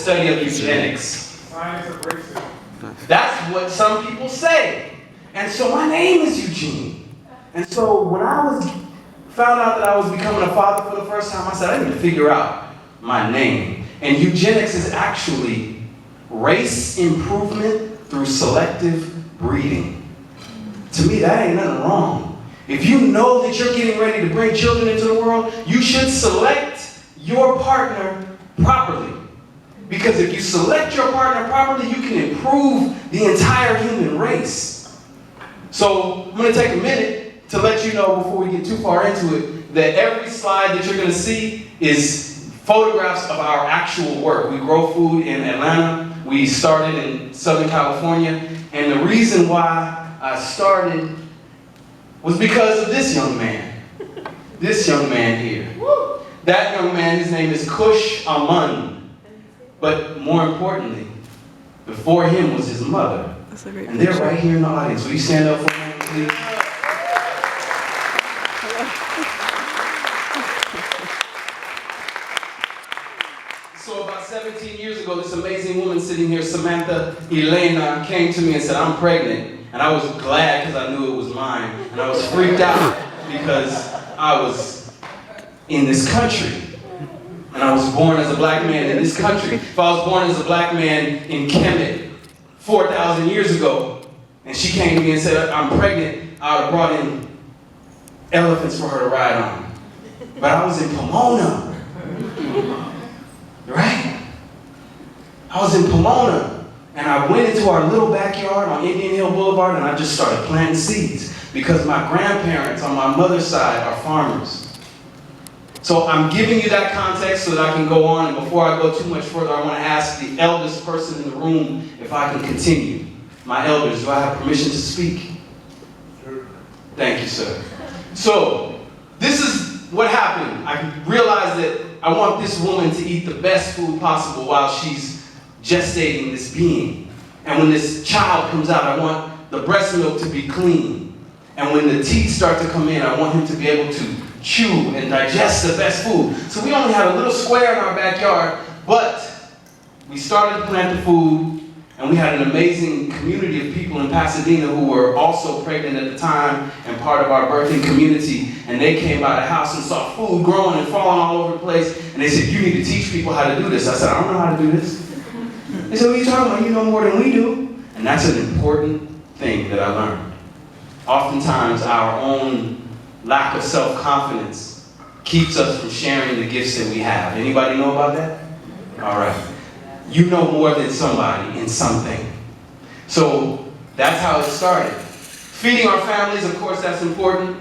study of eugenics. Science of racism. That's what some people say. And so my name is Eugene. And so when I found out that I was becoming a father for the first time, I said, I need to figure out my name. And eugenics is actually race improvement through selective breeding. To me, that ain't nothing wrong. If you know that you're getting ready to bring children into the world, you should select your partner properly. Because if you select your partner properly, you can improve the entire human race. So I'm going to take a minute to let you know before we get too far into it that every slide that you're going to see is photographs of our actual work. We grow food in Atlanta. We started in Southern California. And the reason why I started was because of this young man. This young man here. That young man, his name is Kush Aman. But more importantly, before him was his mother. That's a great And they're picture. right here in the audience. Will you stand up for me, please? So about 17 years ago, this amazing woman sitting here, Samantha Elena, came to me and said, I'm pregnant. And I was glad because I knew it was mine. And I was freaked out because I was in this country. And I was born as a black man in this country. If I was born as a black man in Kemet 4,000 years ago, and she came to me and said, I'm pregnant, I would have brought in elephants for her to ride on. But I was in Pomona. Right? I was in Pomona, and I went into our little backyard on Indian Hill Boulevard, and I just started planting seeds because my grandparents on my mother's side are farmers. So I'm giving you that context so that I can go on, and before I go too much further, I want to ask the eldest person in the room if I can continue. My elders, do I have permission to speak? Sure. Thank you, sir. So, this is what happened. I realized that I want this woman to eat the best food possible while she's gestating this being. And when this child comes out, I want the breast milk to be clean. And when the teeth start to come in, I want him to be able to chew and digest the best food. So we only had a little square in our backyard, but we started to plant the food, and we had an amazing community of people in Pasadena who were also pregnant at the time and part of our birthing community. And they came by the house and saw food growing and falling all over the place. And they said, you need to teach people how to do this. I said, I don't know how to do this. They said, what are you talking about? You know more than we do. And that's an important thing that I learned. Oftentimes, our own lack of self-confidence keeps us from sharing the gifts that we have. Anybody know about that? All right. You know more than somebody in something. So that's how it started. Feeding our families, of course, that's important.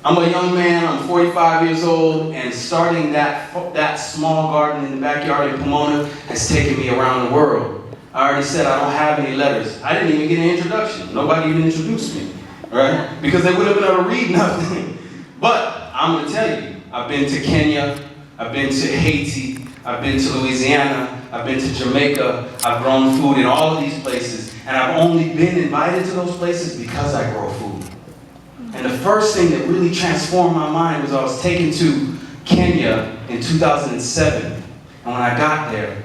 I'm a young man, I'm 45 years old, and starting that small garden in the backyard in Pomona has taken me around the world. I already said I don't have any letters. I didn't even get an introduction. Nobody even introduced me, right? Because they wouldn't have been able to read nothing. But I'm going to tell you, I've been to Kenya, I've been to Haiti, I've been to Louisiana, I've been to Jamaica, I've grown food in all of these places, and I've only been invited to those places because I grow food. And the first thing that really transformed my mind was I was taken to Kenya in 2007. And when I got there,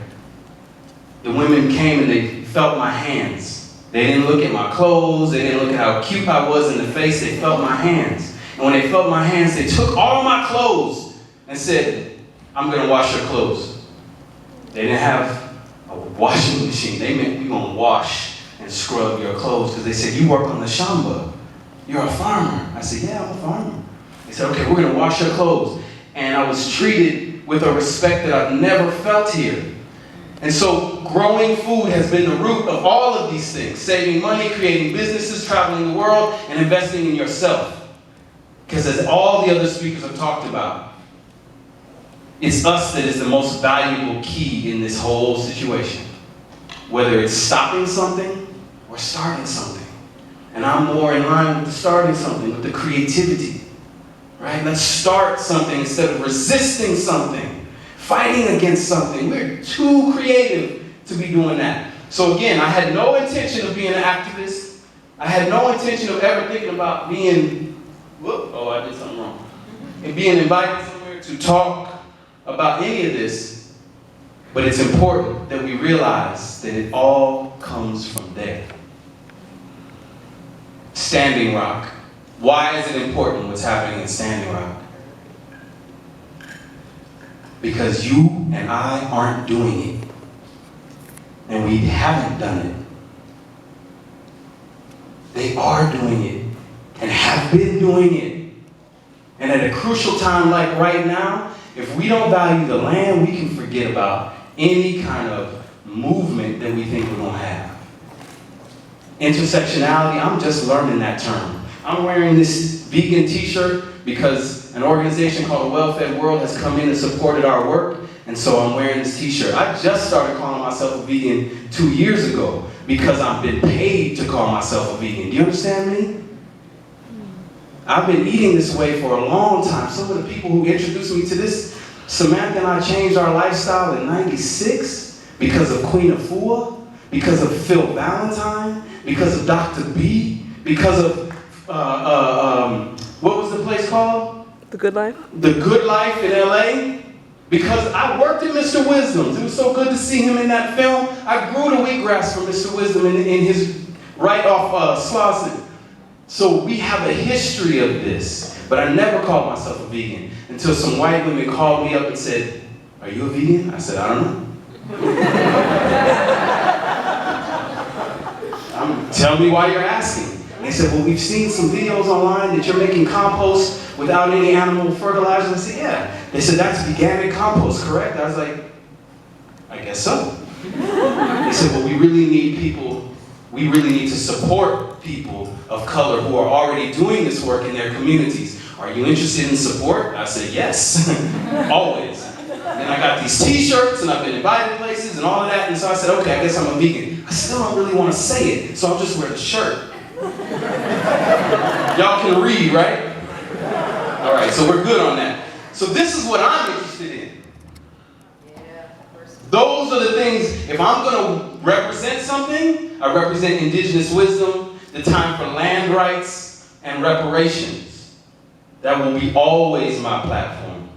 the women came and they felt my hands. They didn't look at my clothes, they didn't look at how cute I was in the face, they felt my hands. And when they felt my hands, they took all my clothes and said, I'm gonna wash your clothes. They didn't have a washing machine. They meant we gonna wash and scrub your clothes because they said, you work on the shamba. You're a farmer. I said, yeah, I'm a farmer. They said, okay, we're gonna wash your clothes. And I was treated with a respect that I've never felt here. And so growing food has been the root of all of these things. Saving money, creating businesses, traveling the world, and investing in yourself. Because as all the other speakers have talked about, it's us that is the most valuable key in this whole situation. Whether it's stopping something or starting something. And I'm more in line with the starting something, with the creativity. Right? Let's start something instead of resisting something. Fighting against something. We're too creative to be doing that. So again, I had no intention of being an activist. I had no intention of ever thinking about being, I did something wrong. And being invited somewhere to talk about any of this. But it's important that we realize that it all comes from there. Standing Rock. Why is it important what's happening in Standing Rock? Because you and I aren't doing it. And we haven't done it. They are doing it and have been doing it. And at a crucial time like right now, if we don't value the land, we can forget about any kind of movement that we think we're going to have. Intersectionality, I'm just learning that term. I'm wearing this vegan t-shirt because an organization called the Well-Fed World has come in and supported our work, and so I'm wearing this t-shirt. I just started calling myself a vegan 2 years ago because I've been paid to call myself a vegan. Do you understand me? I've been eating this way for a long time. Some of the people who introduced me to this, Samantha and I changed our lifestyle in '96 because of Queen Afua, because of Phil Valentine, because of Dr. B, because of, what was the place called? The Good Life? The Good Life in LA. Because I worked at Mr. Wisdom's. It was so good to see him in that film. I grew the wheatgrass from Mr. Wisdom in his right off Slauson. So we have a history of this. But I never called myself a vegan until some white women called me up and said, "Are you a vegan?" I said, "I don't know." Tell me why you're asking. And they said, "Well, we've seen some videos online that you're making compost without any animal fertilizer." I said, "Yeah." They said, "That's veganic compost, correct?" I was like, "I guess so." They said, "Well, we really need to support people of color who are already doing this work in their communities. Are you interested in support?" I said, "Yes, always." And I got these t-shirts and I've been invited places and all of that. And so I said, "Okay, I guess I'm a vegan." I still don't really want to say it, so I'll just wear the shirt. Y'all can read, right? All right, so we're good on that. So this is what I'm interested in. Those are the things, if I'm going to represent something, I represent indigenous wisdom, the time for land rights and reparations. That will be always my platform.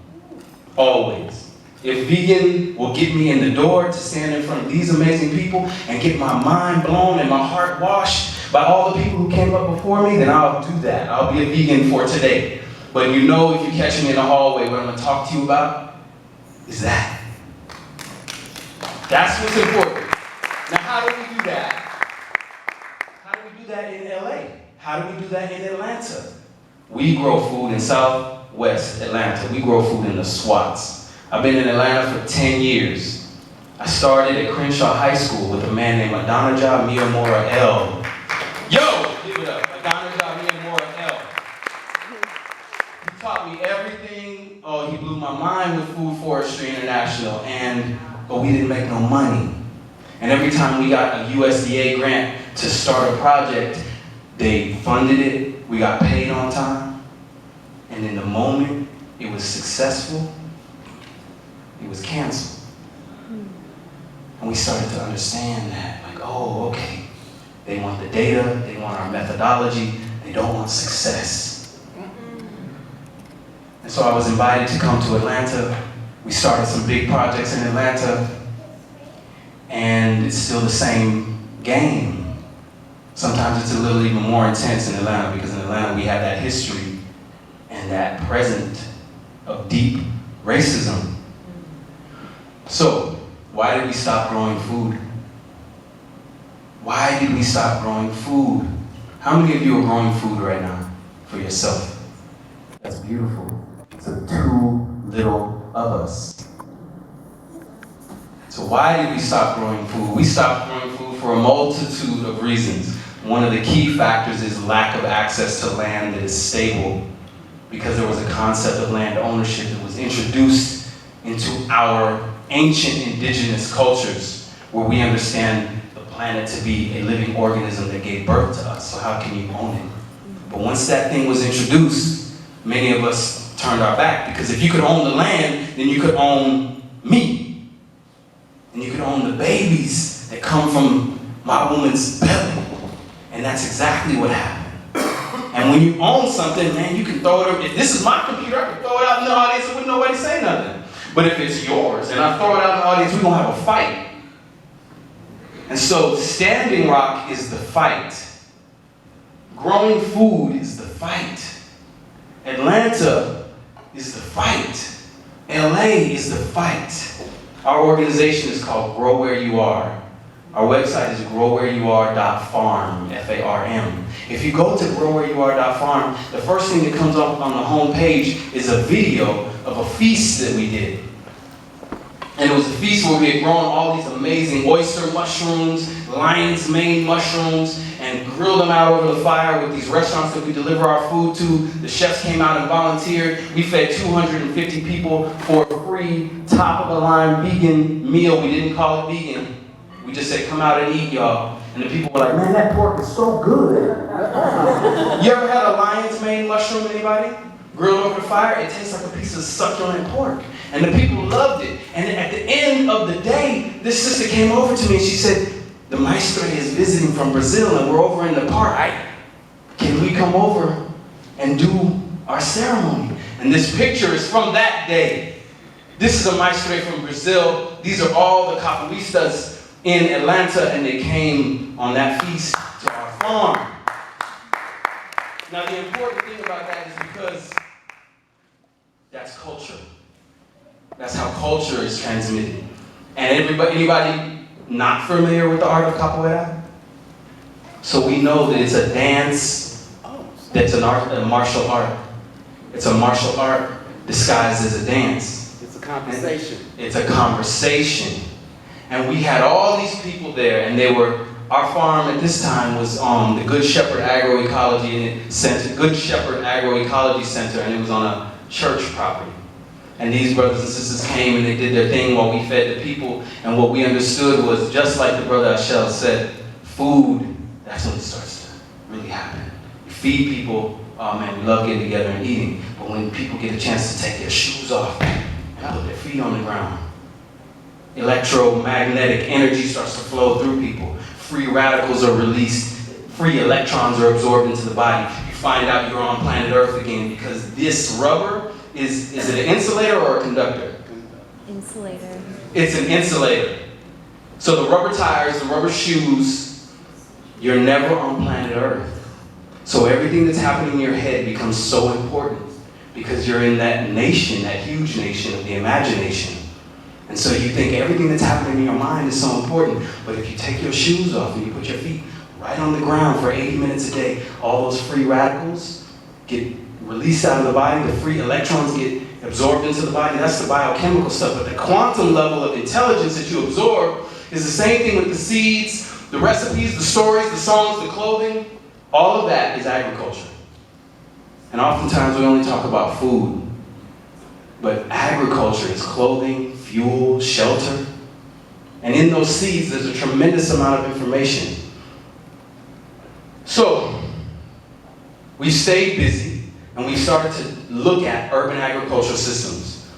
Always. If vegan will get me in the door to stand in front of these amazing people and get my mind blown and my heart washed by all the people who came up before me, then I'll do that. I'll be a vegan for today. But you know, if you catch me in the hallway, what I'm going to talk to you about is that. That's what's important. Now, how do we do that? How do we do that in LA? How do we do that in Atlanta? We grow food in Southwest Atlanta. We grow food in the SWATs. I've been in Atlanta for 10 years. I started at Crenshaw High School with a man named Adonijah Miyamura L. Yo, give it up. Adonijah Miyamura L. He taught me everything. Oh, he blew my mind with Food Forestry International, but we didn't make no money. And every time we got a USDA grant to start a project, they funded it, we got paid on time, and in the moment it was successful, it was canceled. And we started to understand that, like, oh, okay, they want the data, they want our methodology, they don't want success. And so I was invited to come to Atlanta. We started some big projects in Atlanta, and it's still the same game. Sometimes it's a little even more intense in Atlanta, because in Atlanta we have that history and that present of deep racism. So, why did we stop growing food? Why did we stop growing food? How many of you are growing food right now for yourself? That's beautiful. So too little of us. So why did we stop growing food? We stopped growing food for a multitude of reasons. One of the key factors is lack of access to land that is stable, because there was a concept of land ownership that was introduced into our ancient indigenous cultures, where we understand the planet to be a living organism that gave birth to us. So how can you own it? But once that thing was introduced, many of us turned our back, because if you could own the land, then you could own me. And you could own the babies that come from my woman's belly. And that's exactly what happened. And when you own something, man, you can throw it, if this is my computer, I can throw it out in the audience and wouldn't nobody say nothing. But if it's yours, and I throw it out in the audience, we're going to have a fight. And so Standing Rock is the fight. Growing food is the fight. Atlanta is the fight. LA is the fight. Our organization is called Grow Where You Are. Our website is growwhereyouare.farm, F-A-R-M. If you go to growwhereyouare.farm, the first thing that comes up on the home page is a video of a feast that we did. And it was a feast where we had grown all these amazing oyster mushrooms, lion's mane mushrooms, and grilled them out over the fire with these restaurants that we deliver our food to. The chefs came out and volunteered. We fed 250 people for a free, top-of-the-line vegan meal. We didn't call it vegan. We just said, come out and eat, y'all. And the people were like, man, that pork is so good. You ever had a lion's mane mushroom, anybody? Grilled over the fire? It tastes like a piece of succulent pork. And the people loved it. And at the end of the day, this sister came over to me and she said, the maestre is visiting from Brazil and we're over in the park. Can we come over and do our ceremony? And this picture is from that day. This is a maestre from Brazil. These are all the capoeiristas in Atlanta, and they came on that feast to our farm. Now the important thing about that is because that's culture. That's how culture is transmitted. And anybody not familiar with the art of capoeira? So we know that it's a dance that's an art, a martial art. It's a martial art disguised as a dance. It's a conversation. It's a conversation. And we had all these people there, and they were, our farm at this time was the Good Shepherd Agroecology Center, Good Shepherd Agroecology Center, and it was on a church property. And these brothers and sisters came and they did their thing while we fed the people. And what we understood was, just like the brother Ashel said, food, that's when it starts to really happen. You feed people, oh man, we love getting together and eating. But when people get a chance to take their shoes off and put their feet on the ground, electromagnetic energy starts to flow through people. Free radicals are released. Free electrons are absorbed into the body. You find out you're on planet Earth again because this rubber is it an insulator or a conductor? Insulator. It's an insulator. So the rubber tires, the rubber shoes, you're never on planet Earth. So everything that's happening in your head becomes so important because you're in that nation, that huge nation of the imagination. And so you think everything that's happening in your mind is so important, but if you take your shoes off and you put your feet right on the ground for 80 minutes a day, all those free radicals get released out of the body, the free electrons get absorbed into the body. That's the biochemical stuff. But the quantum level of intelligence that you absorb is the same thing with the seeds, the recipes, the stories, the songs, the clothing. All of that is agriculture. And oftentimes we only talk about food. But agriculture is clothing, fuel, shelter. And in those seeds, there's a tremendous amount of information. So, we stayed busy, and we started to look at urban agricultural systems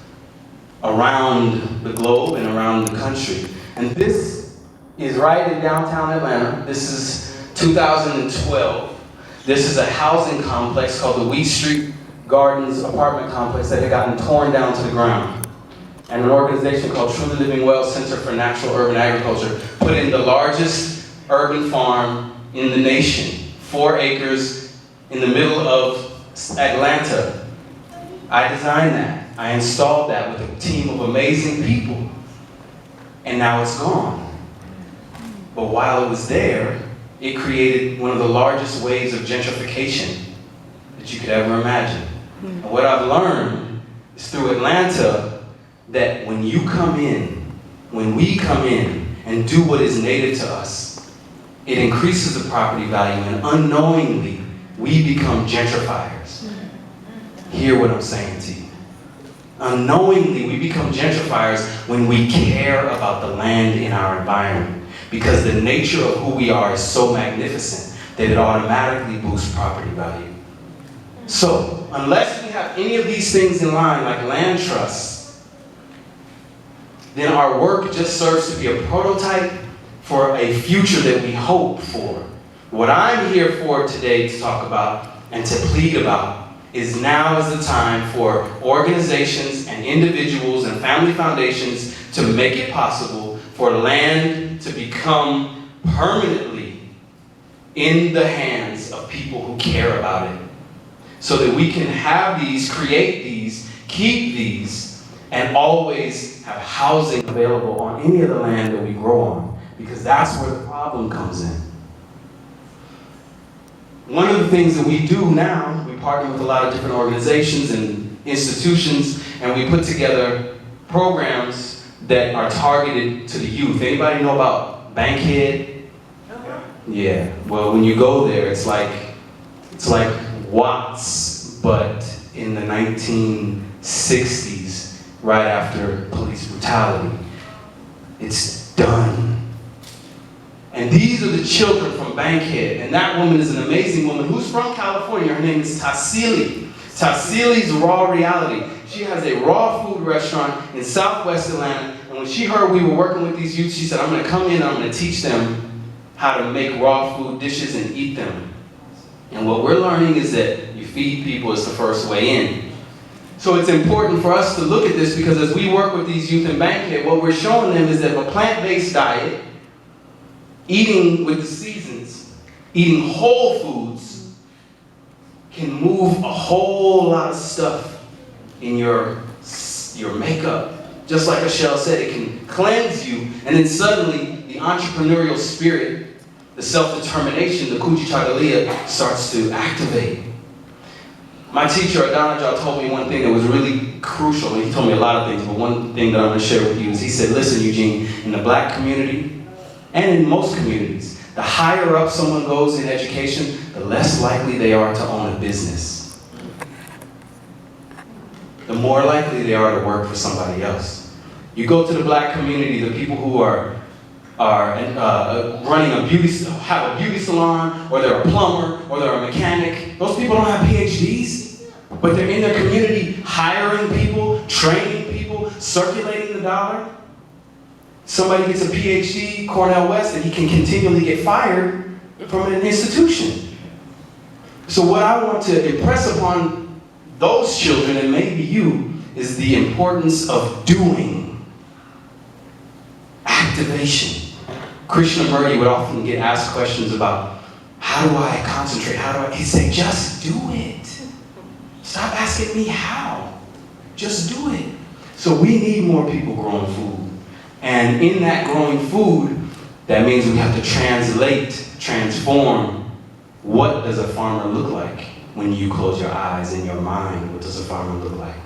around the globe and around the country. And this is right in downtown Atlanta. This is 2012. This is a housing complex called the Wheat Street Gardens apartment complex that had gotten torn down to the ground. And an organization called Truly Living Well Center for Natural Urban Agriculture put in the largest urban farm in the nation, 4 acres in the middle of Atlanta. I designed that. I installed that with a team of amazing people. And now it's gone. But while it was there, it created one of the largest waves of gentrification that you could ever imagine. And what I've learned is through Atlanta that when you come in, when we come in and do what is native to us, it increases the property value, and unknowingly we become gentrifiers. Hear what I'm saying to you. Unknowingly we become gentrifiers when we care about the land in our environment, because the nature of who we are is so magnificent that it automatically boosts property value. So, unless we have any of these things in line, like land trusts, then our work just serves to be a prototype for a future that we hope for. What I'm here for today to talk about and to plead about is now is the time for organizations and individuals and family foundations to make it possible for land to become permanently in the hands of people who care about it. So that we can have these, create these, keep these, and always have housing available on any of the land that we grow on. Because that's where the problem comes in. One of the things that we do now, we partner with a lot of different organizations and institutions, and we put together programs that are targeted to the youth. Anybody know about Bankhead? Yeah. Well, when you go there, it's like Watts, but in the 1960s, right after police brutality. It's done. And these are the children from Bankhead. And that woman is an amazing woman who's from California. Her name is Tassili. Tassili's Raw Reality. She has a raw food restaurant in Southwest Atlanta. And when she heard we were working with these youth, she said, I'm going to come in and I'm going to teach them how to make raw food dishes and eat them. And what we're learning is that you feed people is the first way in. So it's important for us to look at this because as we work with these youth in Bankhead, what we're showing them is that a plant-based diet, eating with the seasons, eating whole foods, can move a whole lot of stuff in your makeup. Just like Michelle said, it can cleanse you, and then suddenly the entrepreneurial spirit, the self-determination, the Kujichagulia starts to activate. My teacher, Adonijah, told me one thing that was really crucial, and he told me a lot of things, but one thing that I'm going to share with you is he said, listen, Eugene, in the black community, and in most communities, the higher up someone goes in education, the less likely they are to own a business. The more likely they are to work for somebody else. You go to the black community, the people who are running have a beauty salon, or they're a plumber, or they're a mechanic. Those people don't have PhDs, but they're in their community hiring people, training people, circulating the dollar. Somebody gets a PhD, Cornell West, and he can continually get fired from an institution. So what I want to impress upon those children, and maybe you, is the importance of doing. Activation. Krishnamurti would often get asked questions about, how do I concentrate? He'd say, just do it. Stop asking me how. Just do it. So we need more people growing food. And in that growing food, that means we have to transform, what does a farmer look like when you close your eyes in your mind? What does a farmer look like?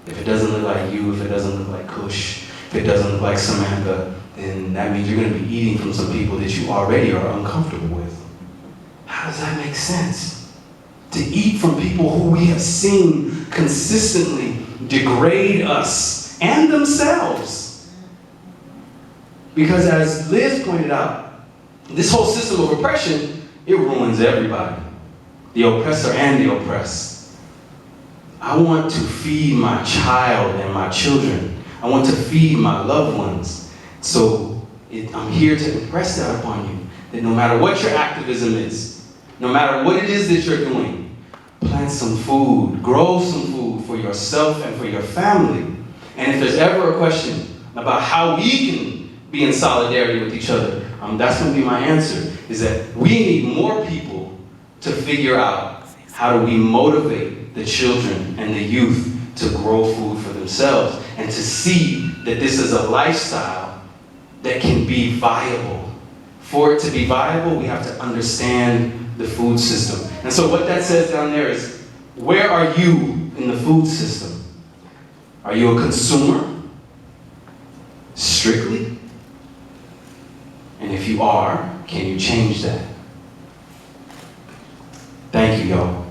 If it doesn't look like you, if it doesn't look like Kush, if it doesn't look like Samantha, then that means you're going to be eating from some people that you already are uncomfortable with. How does that make sense? To eat from people who we have seen consistently degrade us and themselves. Because as Liz pointed out, this whole system of oppression, it ruins everybody. The oppressor and the oppressed. I want to feed my child and my children. I want to feed my loved ones. So I'm here to impress that upon you, that no matter what your activism is, no matter what it is that you're doing, plant some food, grow some food for yourself and for your family. And if there's ever a question about how we can be in solidarity with each other, that's going to be my answer, is that we need more people to figure out how do we motivate the children and the youth to grow food for themselves and to see that this is a lifestyle that can be viable. For it to be viable, we have to understand the food system. And so what that says down there is, where are you in the food system? Are you a consumer? Strictly? And if you are, can you change that? Thank you, y'all.